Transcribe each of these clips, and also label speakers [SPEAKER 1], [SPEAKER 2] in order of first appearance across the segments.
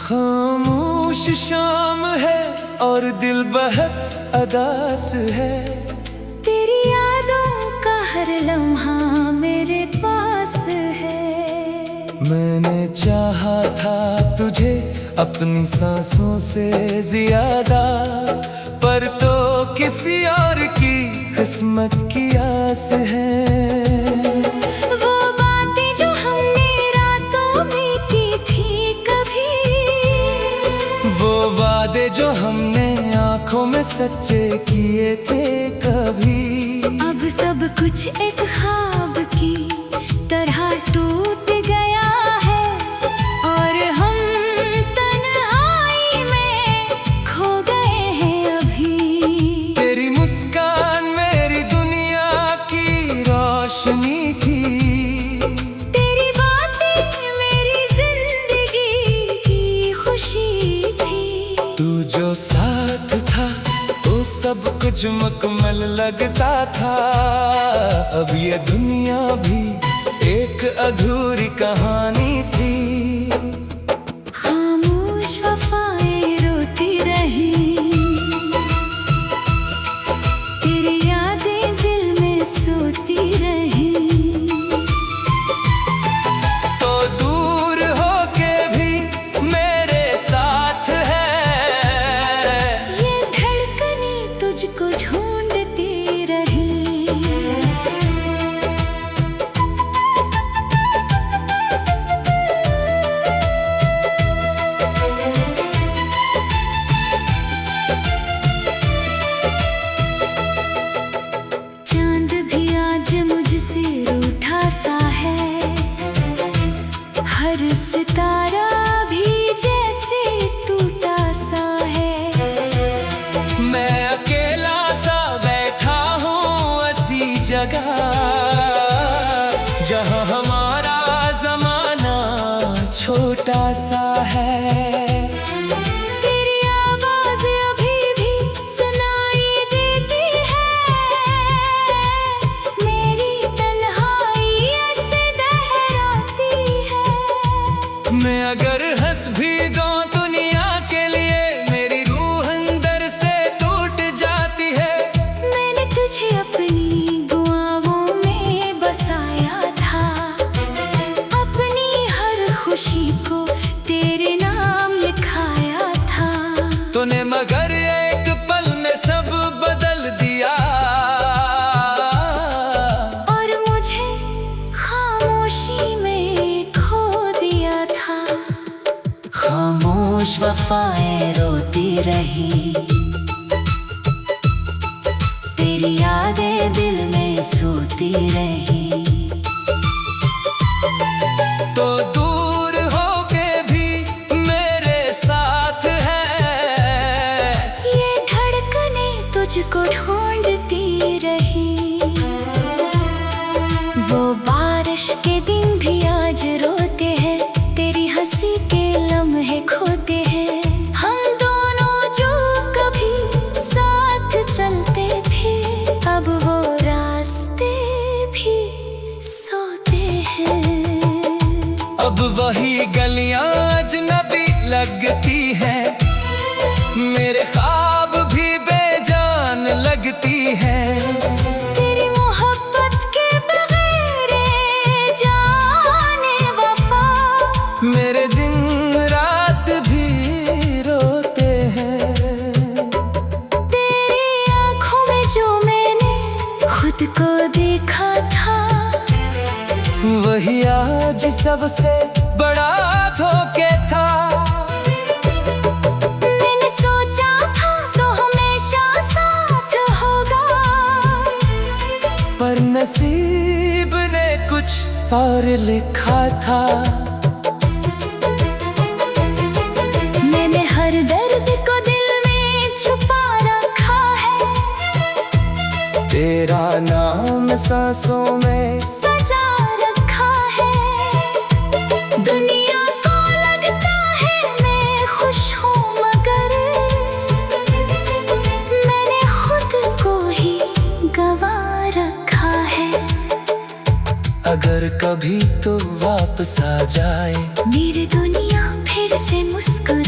[SPEAKER 1] खामोश शाम है और दिल बहुत अदास है।
[SPEAKER 2] तेरी यादों का हर लम्हा मेरे पास है।
[SPEAKER 1] मैंने चाहा था तुझे अपनी सांसों से ज्यादा, पर तो किसी और की किस्मत की आस है।
[SPEAKER 2] वो बातें जो हमने रातों में की थी कभी,
[SPEAKER 1] वो वादे जो हमने आंखों में सच्चे किए थे कभी,
[SPEAKER 2] अब सब कुछ एक ख्वाब की तरह टूट गया है। और हम तन्हाई में खो गए हैं अभी।
[SPEAKER 1] तेरी मुस्कान मेरी दुनिया की रोशनी थी,
[SPEAKER 2] तेरी बातें मेरी जिंदगी की खुशी थी।
[SPEAKER 1] तू जो साथ था वो सब कुछ मुकम्मल लगता था। अब ये दुनिया भी एक अधूरी कहानी थी।
[SPEAKER 2] खामोश वफाएं रोती रही, तेरी यादें दिल में सोती रही।
[SPEAKER 1] तो दूर होके भी मेरे साथ है,
[SPEAKER 2] ये धड़कने तुझको ढूंढती रही। चांद भी आज मुझसे रूठा सा है, हर सितारा भी जैसे टूटा सा है।
[SPEAKER 1] मैं अकेला सा बैठा हूँ ऐसी जगह, जहाँ हमारा जमाना छोटा सा है।
[SPEAKER 2] तेरी आवाज अभी भी सुनाई देती है, मेरी तन्हाई ऐसे दोहराती है।
[SPEAKER 1] मैं अगर हंस भी दूं दुनिया के लिए, मेरी रूह अंदर से टूट जाती है।
[SPEAKER 2] मैंने तुझे अपनी दुआओं में बसाया था, अपनी हर खुशी को तेरे नाम लिखाया था।
[SPEAKER 1] तूने मगर एक पल में सब बदल दिया,
[SPEAKER 2] और मुझे खामोशी में खो दिया था। खामोश वफाएं रोती रही, तेरी यादें दिल में सोती रही।
[SPEAKER 1] तो दूर होके भी मेरे साथ है,
[SPEAKER 2] ये धड़कने तुझको ढूंढती रही। वो बारिश के दिन भी आज रोते हैं, तेरी हंसी के लम्हे खोते हैं। हम दोनों जो कभी साथ चलते थे, अब वो रास्ते भी सोते हैं।
[SPEAKER 1] अब वही गलियां अजनबी लगती हैं, मेरे ख्वाब भी बेजान लगती हैं।
[SPEAKER 2] तेरी मोहब्बत के बगैर जाने वफा,
[SPEAKER 1] मेरे दिन रात भी रोते हैं।
[SPEAKER 2] तेरी आँखों में जो मैंने खुद को देखा था,
[SPEAKER 1] वही आज सबसे बड़ा धोखे था।
[SPEAKER 2] मैंने सोचा था तो हमेशा साथ होगा,
[SPEAKER 1] पर नसीब ने कुछ और लिखा था।
[SPEAKER 2] मैंने हर दर्द को दिल में छुपा रखा है,
[SPEAKER 1] तेरा नाम सांसों में
[SPEAKER 2] सजा रखा है। दुनिया को लगता है मैं खुश हूँ, मगर मैंने खुद को ही गवा रखा है।
[SPEAKER 1] अगर कभी तो वापस आ जाए
[SPEAKER 2] मेरी दुनिया फिर से मुस्कुरा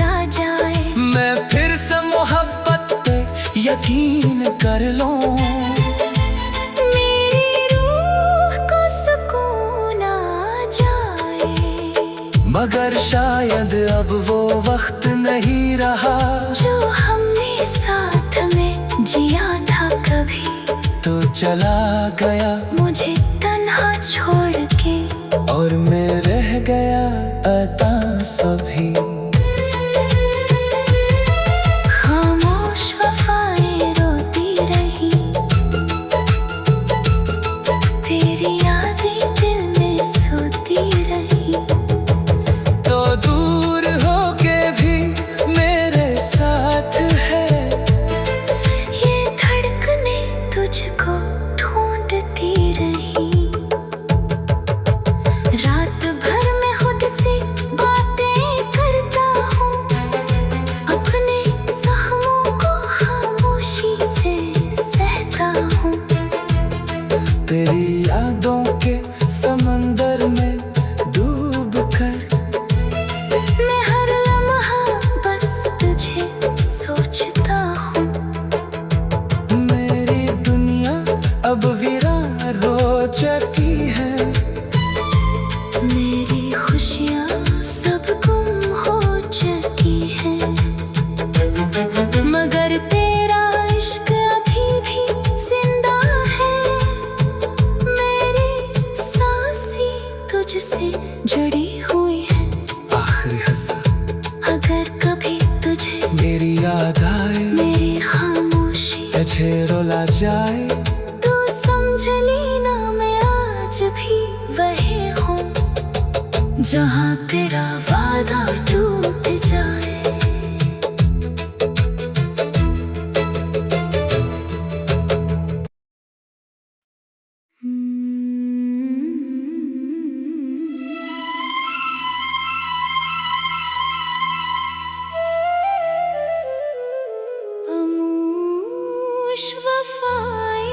[SPEAKER 1] शायद अब वो वक्त नहीं रहा
[SPEAKER 2] जो हमने साथ में जिया था कभी।
[SPEAKER 1] तो चला गया
[SPEAKER 2] मुझे तन्हा छोड़ के,
[SPEAKER 1] और मैं रह गया अता सभी।
[SPEAKER 2] खामोश वफाएं रोती रही, तेरी यादें दिल में सोती रही।
[SPEAKER 1] तो दूर होके भी मेरे साथ है,
[SPEAKER 2] ये धड़कने तुझको ढूंढती रही। रात भर में खुद से बातें करता हूँ, अपने जख्मों को खामोशी से सहता हूँ।
[SPEAKER 1] तेरी यादों के समंदर में डूब कर
[SPEAKER 2] मैं हर लम्हा बस तुझे सोचता हूँ।
[SPEAKER 1] मेरी दुनिया अब वीरान हो चुकी है,
[SPEAKER 2] मेरी खुशियाँ सब गुम हो चुकी हैं। मगर तेरा इश्क अभी भी जिंदा है, मेरी सांसें तुझसे जुड़ी हुई है।
[SPEAKER 1] आखिरी हंसा
[SPEAKER 2] अगर कभी तुझे
[SPEAKER 1] मेरी याद आए,
[SPEAKER 2] मेरी खामोशी
[SPEAKER 1] तुझे रुला जाए,
[SPEAKER 2] तू समझ लेना मैं आज भी वही हूँ, जहाँ तेरा वादा टूट जाए। खामोश वफाएं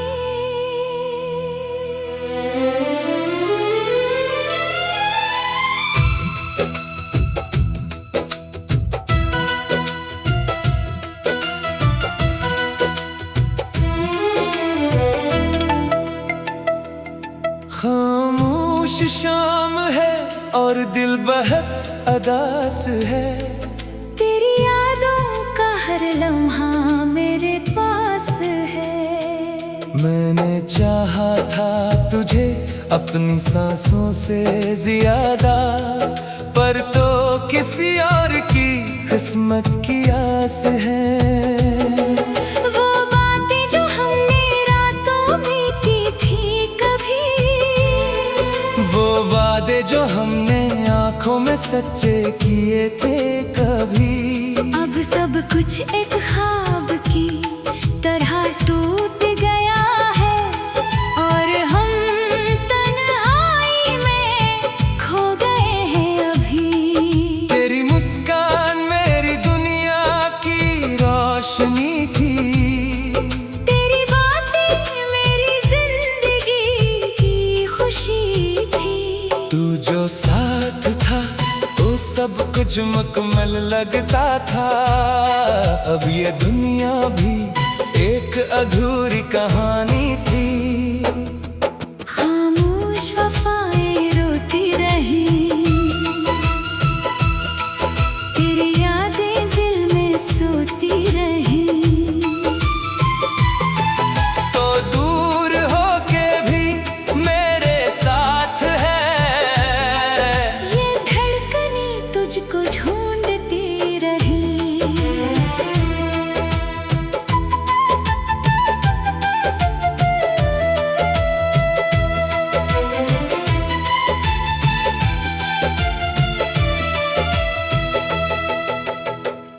[SPEAKER 1] खामोश शाम है और दिल बहुत अदास है।
[SPEAKER 2] तेरी यादों का हर लम्हा मेरे पास है।
[SPEAKER 1] मैंने चाहा था तुझे अपनी सांसों से ज्यादा, पर तो किसी और की किस्मत की आस है।
[SPEAKER 2] वो बातें जो हमने रातों में की थी कभी,
[SPEAKER 1] वो वादे जो हमने आंखों में सच्चे किए थे कभी,
[SPEAKER 2] अब सब कुछ एक ख्वाब की तरह टूट गया है। और हम तन्हाई में खो गए हैं अभी।
[SPEAKER 1] तेरी मुस्कान मेरी दुनिया की रोशनी थी,
[SPEAKER 2] तेरी बातें मेरी जिंदगी की खुशी थी।
[SPEAKER 1] तू जो साथ था वो सब कुछ मुकम्मल लगता था। अब ये दुनिया भी एक अधूरी कहानी थी।
[SPEAKER 2] खामोश वफाएं रोती रही, तेरी यादें दिल में सोती रही।
[SPEAKER 1] तो दूर होके भी मेरे साथ है,
[SPEAKER 2] ये धड़कने तुझको ढूंढती रही।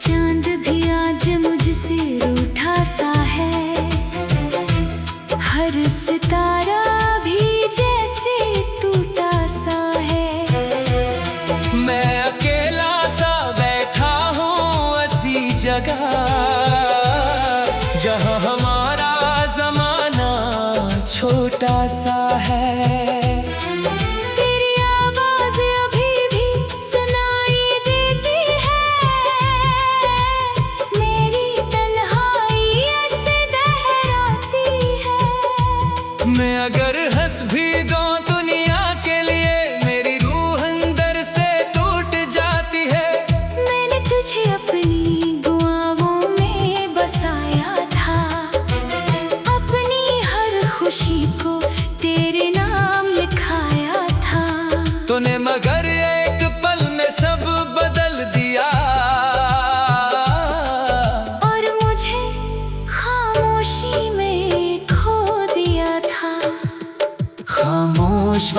[SPEAKER 2] चांद भी आज मुझसे रूठा सा है, हर सितारा भी जैसे टूटा सा है।
[SPEAKER 1] मैं अकेला सा बैठा हूँ ऐसी जगह, जहाँ हमारा जमाना छोटा सा है।
[SPEAKER 2] तेरी आवाज अभी भी सुनाई देती है, मेरी तन्हाई ऐसे दहराती है।
[SPEAKER 1] मैं अगर हंस भी दूं दुनिया के लिए, मेरी रूह अंदर से टूट जा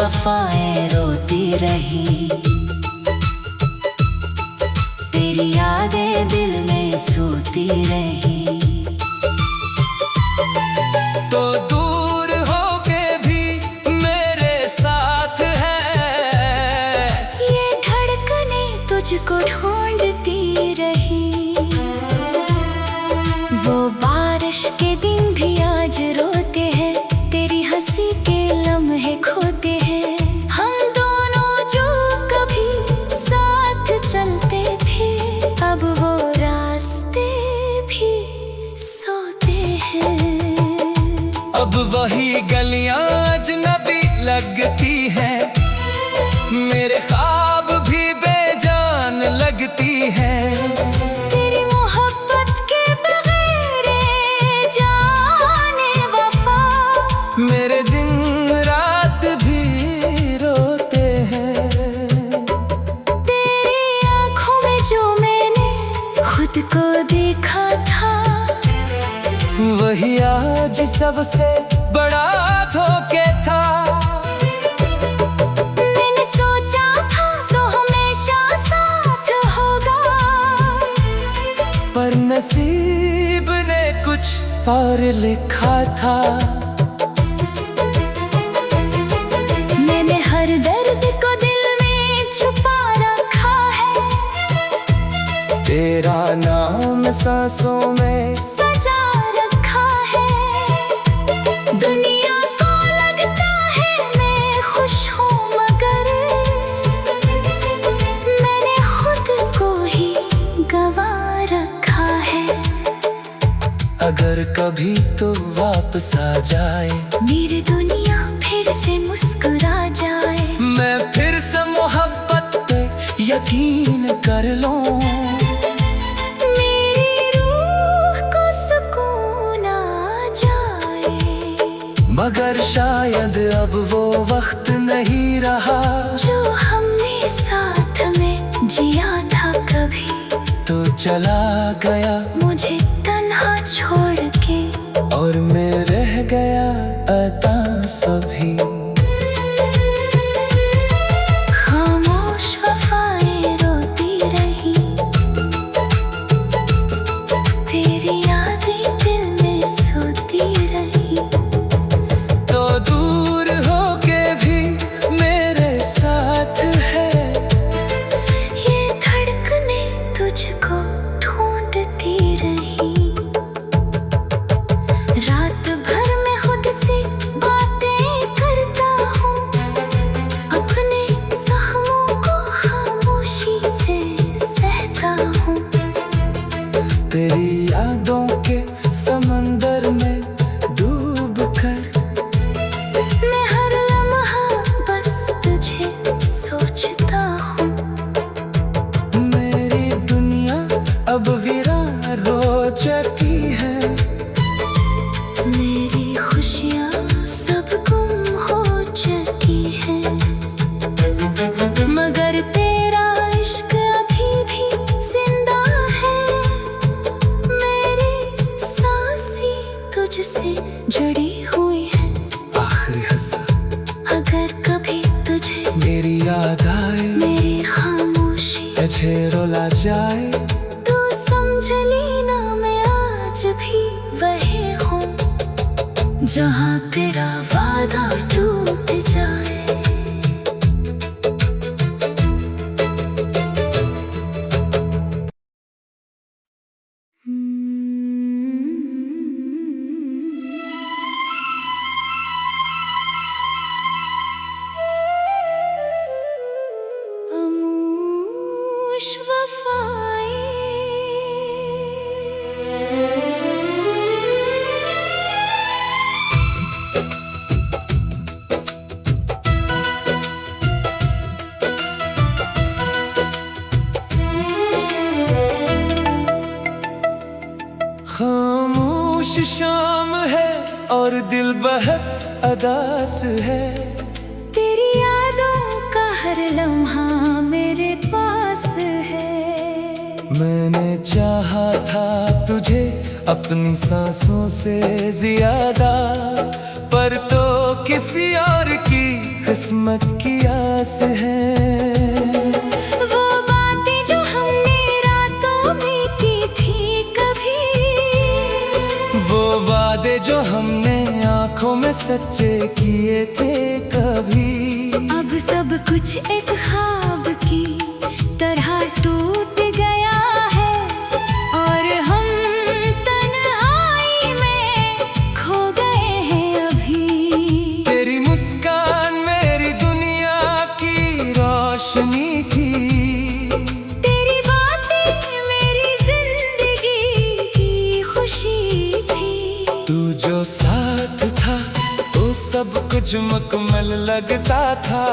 [SPEAKER 2] वफाएं रोती रही, तेरी यादें दिल में सोती रही।
[SPEAKER 1] तो दूर होके भी मेरे साथ है,
[SPEAKER 2] ये धड़कने तुझको ढूंढती रही। वो बारिश के दिन भी आज रोते हैं, तेरी हंसी के लम्हे खोते हैं। हम दोनों जो कभी साथ चलते थे, अब वो रास्ते भी सोते हैं।
[SPEAKER 1] अब वही गलियां अजनबी लगती हैं, मेरे ख्वाब भी बेजान लगती हैं।
[SPEAKER 2] तेरी मोहब्बत के बगैर जाने वफा,
[SPEAKER 1] मेरे दिन रात भी रोते हैं।
[SPEAKER 2] तेरी आँखों में जो मैंने खुद को देखा था,
[SPEAKER 1] वही आज सबसे बड़ा धोखे था।
[SPEAKER 2] मैंने सोचा था तो हमेशा साथ होगा,
[SPEAKER 1] पर नसीब ने कुछ और लिखा था।
[SPEAKER 2] मैंने हर दर्द को दिल में छुपा रखा है,
[SPEAKER 1] तेरा नाम सांसों में
[SPEAKER 2] सजा रखा है। दुनिया को लगता है मैं खुश हूँ, मगर मैंने खुद को ही गवा रखा है।
[SPEAKER 1] अगर कभी तो वापस आ जाए,
[SPEAKER 2] मेरी दुनिया फिर से मुस्कुरा जाए,
[SPEAKER 1] मैं फिर से मोहब्बत पे यकीन कर लूं।
[SPEAKER 2] मेरी रूह को सुकून आ जाए,
[SPEAKER 1] मगर शायद अब वो वक्त नहीं रहा,
[SPEAKER 2] जो हमने साथ में जिया था कभी।
[SPEAKER 1] तो चला गया
[SPEAKER 2] मुझे तन्हा छोड़ के,
[SPEAKER 1] और मैं रह गया अता सभी।
[SPEAKER 2] खामोश वफाएं रोती रही, तेरी यादें दिल में सोती रही।
[SPEAKER 1] तो दूर होके भी मेरे साथ है,
[SPEAKER 2] ये धड़कने तुझको ढूंढती रही। रात भर मैं खुद से बातें करता हूँ, अपने जख्मों को खामोशी से सहता हूँ।
[SPEAKER 1] तेरी यादों के समंदर में डूब कर,
[SPEAKER 2] मैं हर लम्हा बस तुझे सोचता हूँ।
[SPEAKER 1] मेरी दुनिया अब वीरान हो चुकी है,
[SPEAKER 2] मेरी खुशियाँ सब गुम हो चुकी हैं, मगर तेरा इश्क अभी भी जिंदा है। मेरी सांसें तुझसे जुड़ी हुई है,
[SPEAKER 1] आखिरी हंसा
[SPEAKER 2] अगर कभी तुझे
[SPEAKER 1] मेरी याद आए,
[SPEAKER 2] मेरी खामोशी
[SPEAKER 1] तुझे रुला जाए,
[SPEAKER 2] तू समझ लेना मैं आज भी वही हूँ, जहाँ तेरा वादा टूट जाए। खामोश वफाएं
[SPEAKER 1] खामोश शाम है और दिल बहुत अदास है,
[SPEAKER 2] तेरी यादों का हर लम्हा मेरे पास है।
[SPEAKER 1] मैंने चाहा था तुझे अपनी सांसों से ज्यादा, पर तो किसी और की किस्मत की आस है।
[SPEAKER 2] वो बातें जो हमने रातों में की थी कभी,
[SPEAKER 1] वो वादे जो हमने आंखों में सच्चे किए थे कभी,
[SPEAKER 2] अब सब कुछ एक ख्वाब की तरह टूट गया है और हम तन्हाई में खो गए हैं अभी।
[SPEAKER 1] तेरी मुस्कान मेरी दुनिया की रोशनी थी,
[SPEAKER 2] तेरी बातें मेरी जिंदगी की खुशी थी।
[SPEAKER 1] तू जो साथ था वो सब कुछ मुकम्मल लगता था।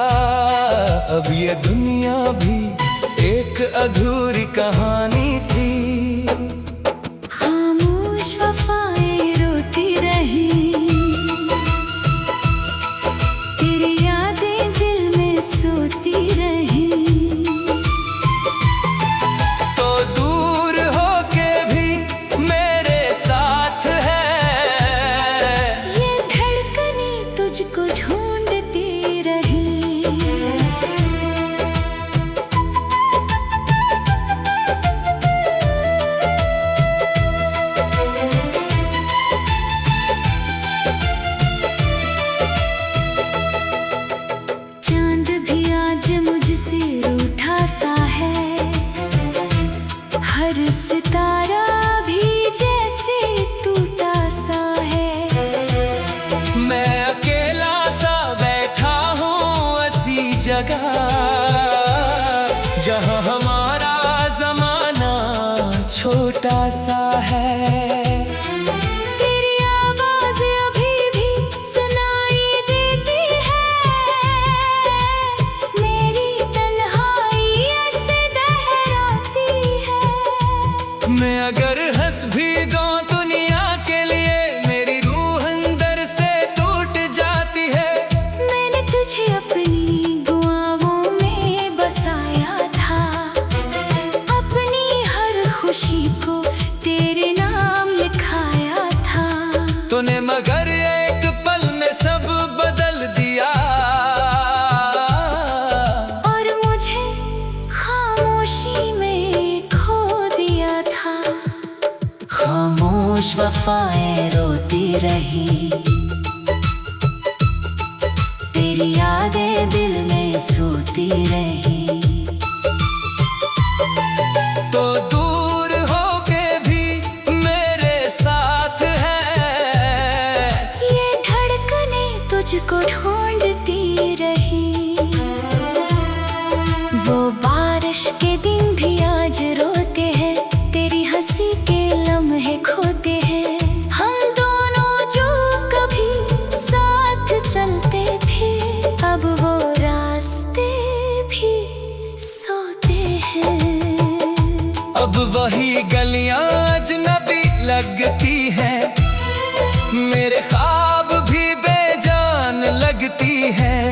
[SPEAKER 1] अब ये दुनिया भी एक अधूरी कहानी थी।
[SPEAKER 2] खामोश वफाएं रोती रही, तेरी यादें दिल में सोती रही।
[SPEAKER 1] तो दूर होके भी मेरे साथ है,
[SPEAKER 2] ये धड़कनें तुझको ढूंढती रही। चांद भी आज मुझसे रूठा सा है, हर सितारा भी जैसे टूटा सा है।
[SPEAKER 1] मैं अकेला सा बैठा हूँ ऐसी जगह जहाँ हमारा जमाना छोटा सा है।
[SPEAKER 2] तेरी आवाज अभी भी सुनाई देती है, मेरी तन्हाई ऐसे दोहराती है।
[SPEAKER 1] मैं अगर हंस भी दूं दुनिया के लिए, मेरी रूह अंदर से टूट जाती है।
[SPEAKER 2] मैंने तुझे अपनी दुआओं में बसाया था, अपनी हर खुशी को तेरे नाम लिखाया था।
[SPEAKER 1] तूने मगर एक पल में सब बदल दिया,
[SPEAKER 2] और मुझे खामोशी में खो दिया था। खामोश वफाएं रोती रही, तेरी यादें दिल में सोती रही।
[SPEAKER 1] तो दूर होके भी मेरे साथ है,
[SPEAKER 2] ये धड़कनें तुझको ढूंढती रही। वो बारिश के दिन भी आज रोते हैं, तेरी हंसी के लम्हे खोते हैं। हम दोनों जो कभी साथ चलते थे, अब वो रास्ते भी सोते हैं।
[SPEAKER 1] अब वही गलियां अजनबी लगती हैं, मेरे ख्वाब भी बेजान लगती हैं।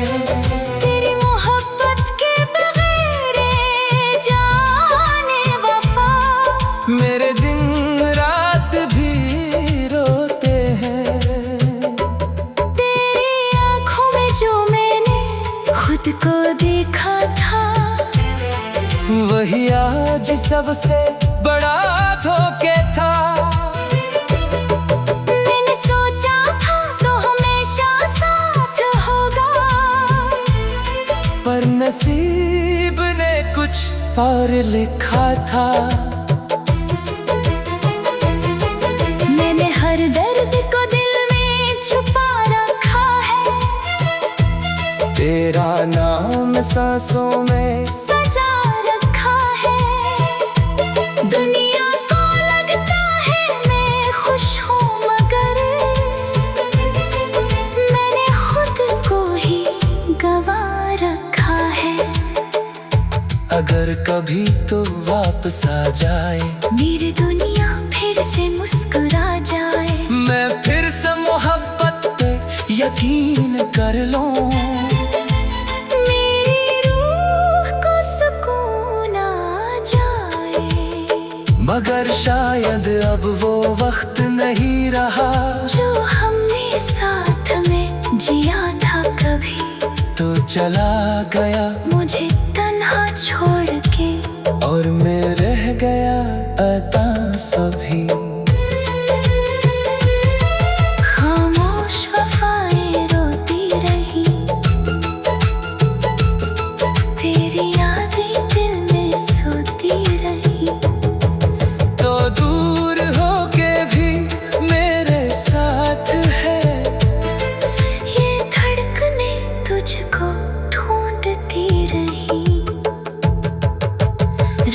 [SPEAKER 2] तेरी मोहब्बत के बगैर जाने वफा,
[SPEAKER 1] मेरे दिन रात भी रोते हैं।
[SPEAKER 2] तेरी आंखों में जो मैंने खुद को देखा था,
[SPEAKER 1] वही आज सबसे बड़ा धोखे था।
[SPEAKER 2] मैंने सोचा था तो हमेशा साथ होगा,
[SPEAKER 1] पर नसीब ने कुछ और लिखा था।
[SPEAKER 2] मैंने हर दर्द को दिल में छुपा रखा है,
[SPEAKER 1] तेरा नाम सांसों में
[SPEAKER 2] सजा रखा है। दुनिया को लगता है मैं खुश हूँ, मगर मैंने खुद को ही गवा रखा है।
[SPEAKER 1] अगर कभी तो वापस आ जाए,
[SPEAKER 2] मेरी दुनिया फिर से मुस्कुरा जाए,
[SPEAKER 1] मैं फिर से मोहब्बत पे यकीन कर लूं।
[SPEAKER 2] मेरी रूह को सुकून आ जाए,
[SPEAKER 1] मगर शायद अब वो वक्त नहीं रहा
[SPEAKER 2] जो हमने साथ में जिया था कभी।
[SPEAKER 1] तो चला गया
[SPEAKER 2] मुझे तन्हा छोड़ के,
[SPEAKER 1] और मैं रह गया अता सभी।
[SPEAKER 2] खामोश वफाएं रोती रही, तेरी यादें दिल में सोती रही।
[SPEAKER 1] तो दूर होके भी मेरे साथ है,
[SPEAKER 2] ये धड़कने तुझको ढूंढती रही।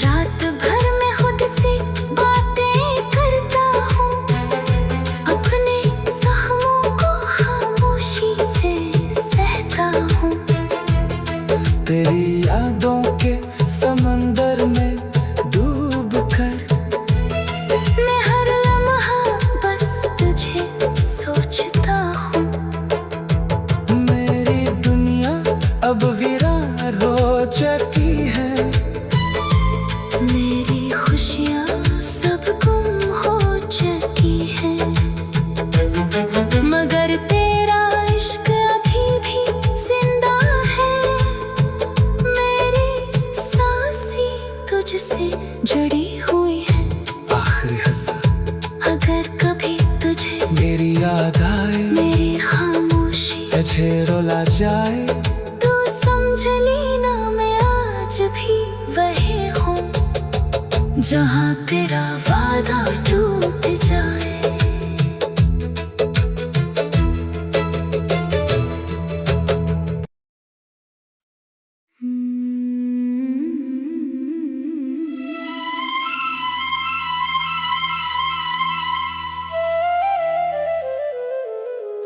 [SPEAKER 2] रात भर मैं खुद से बातें करता हूँ, अपने जख्मों को खामोशी से सहता हूँ।
[SPEAKER 1] तेरी यादों के समंदर में डूब कर
[SPEAKER 2] मैं हर लम्हा बस तुझे सोचता हूँ।
[SPEAKER 1] मेरी दुनिया अब वीरान हो चुकी है,
[SPEAKER 2] मेरी खुशियाँ सब गुम हो चुकी हैं, मगर तेरा इश्क अभी भी जिंदा है। मेरी सांसें तुझसे जुड़ी हुई है।
[SPEAKER 1] आखिरी हंसा
[SPEAKER 2] अगर कभी तुझे
[SPEAKER 1] मेरी याद आए,
[SPEAKER 2] मेरी खामोशी
[SPEAKER 1] तुझे रुला जाए,
[SPEAKER 2] तू समझ लेना मैं आज भी वही हूँ, जहाँ तेरा वादा टूट जाए।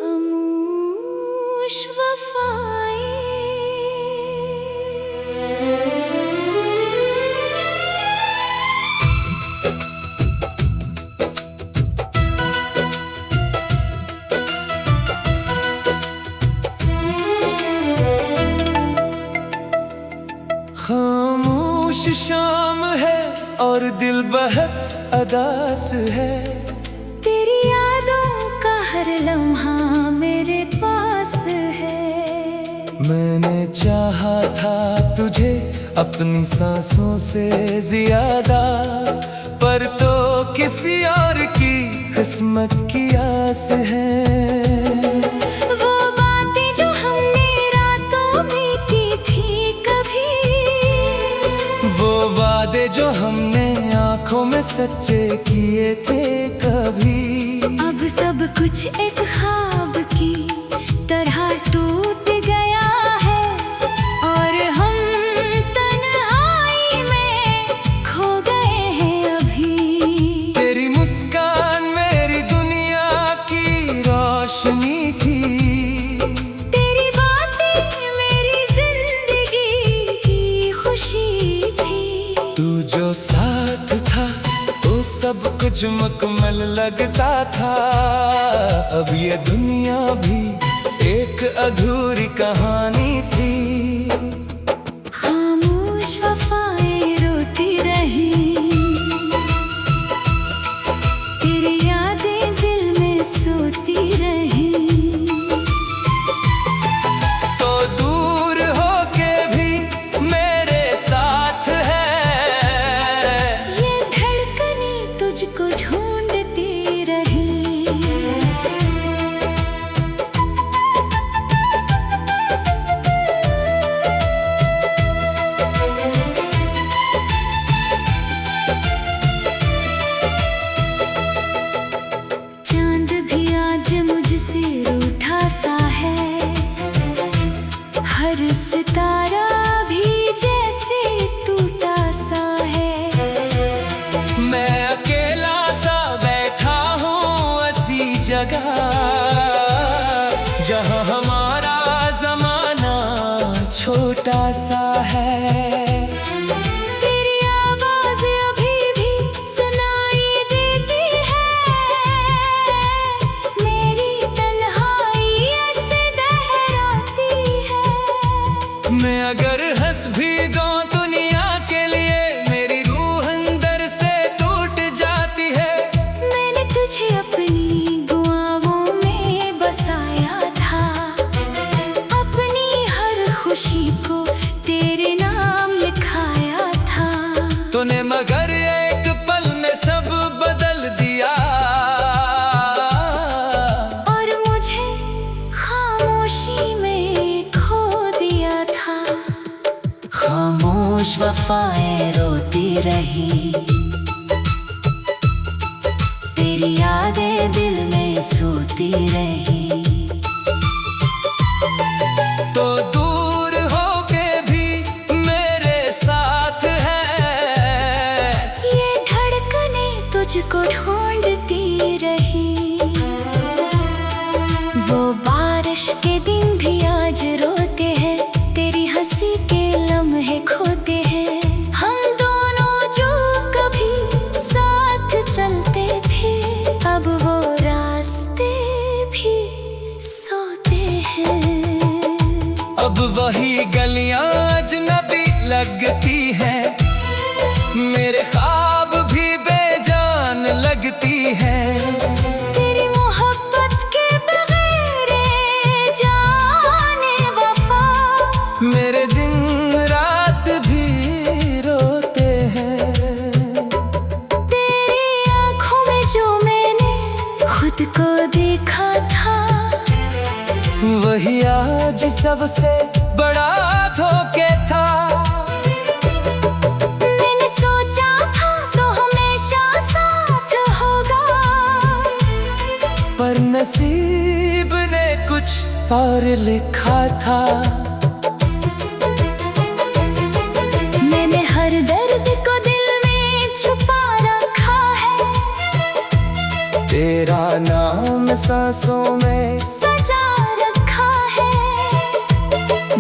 [SPEAKER 2] खामोश
[SPEAKER 1] खामोश शाम है और दिल बहुत अदास है।
[SPEAKER 2] तेरी यादों का हर लम्हा मेरे पास है।
[SPEAKER 1] मैंने चाहा था तुझे अपनी सांसों से ज्यादा, पर तो किसी और की किस्मत की आस है।
[SPEAKER 2] वो बातें जो हमने रातों में की थी कभी,
[SPEAKER 1] वो वादे जो हमने आंखों में सच्चे किए थे कभी,
[SPEAKER 2] अब सब कुछ एक ख्वाब की तरह टूट गया है, और हम तन्हाई में खो गए हैं अभी।
[SPEAKER 1] तेरी मुस्कान मेरी दुनिया की रोशनी थी,
[SPEAKER 2] तेरी बातें मेरी जिंदगी की खुशी थी।
[SPEAKER 1] तू जो साथ था वो सब कुछ मुकम्मल लगता था। अब ये दुनिया भी एक अधूरी कहानी थी।
[SPEAKER 2] खामोश वफाएं रोती रही, तेरी यादें दिल में सोती रही।
[SPEAKER 1] तो दूर होके भी मेरे साथ है,
[SPEAKER 2] ये धड़कने तुझको ढूंढती रही।
[SPEAKER 1] तूने मगर एक पल में सब बदल दिया,
[SPEAKER 2] और मुझे खामोशी में खो दिया था। खामोश वफाएं रोती रही, तेरी यादें दिल में सोती रही।
[SPEAKER 1] तो दूर होके भी मेरे साथ है,
[SPEAKER 2] ये धड़कने तुझको ढूंढती रही। वो बारिश के दिन भी आज रोते हैं, तेरी हंसी के लम्हे खोते हैं। हम दोनों जो कभी साथ चलते थे, अब वो रास्ते भी सोते हैं।
[SPEAKER 1] अब वही गलियां अजनबी लगती हैं, मेरे ख्वाब भी बेजान लगती हैं।
[SPEAKER 2] तेरी मोहब्बत के बगैर जाने वफा,
[SPEAKER 1] मेरे दिन रात भी रोते हैं।
[SPEAKER 2] तेरी आँखों में जो मैंने खुद को देखा था,
[SPEAKER 1] वही आज सबसे बड़ा धोखे था।
[SPEAKER 2] मैंने सोचा था तो हमेशा साथ होगा,
[SPEAKER 1] पर नसीब ने कुछ और लिखा था।
[SPEAKER 2] मैंने हर दर्द को दिल में छुपा रखा है,
[SPEAKER 1] तेरा नाम सांसों में
[SPEAKER 2] सजा रखा है।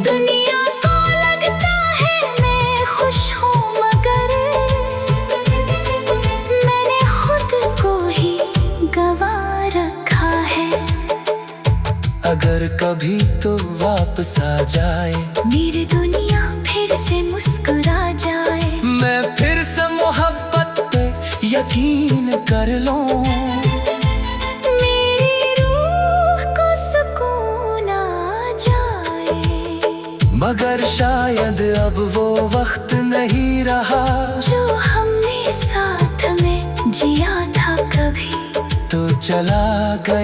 [SPEAKER 2] दुनिया को लगता है मैं खुश हूँ, मगर मैंने खुद को ही गवा रखा है।
[SPEAKER 1] अगर कभी तो वापस आ जाए,
[SPEAKER 2] मेरी दुनिया फिर से मुस्कुरा जाए,
[SPEAKER 1] मैं फिर से मोहब्बत पे यकीन कर लूं।
[SPEAKER 2] मेरी रूह को सुकून आ जाए,
[SPEAKER 1] मगर शायद अब वो वक्त नहीं रहा,
[SPEAKER 2] जो हमने साथ में जिया था कभी।
[SPEAKER 1] तो चला गया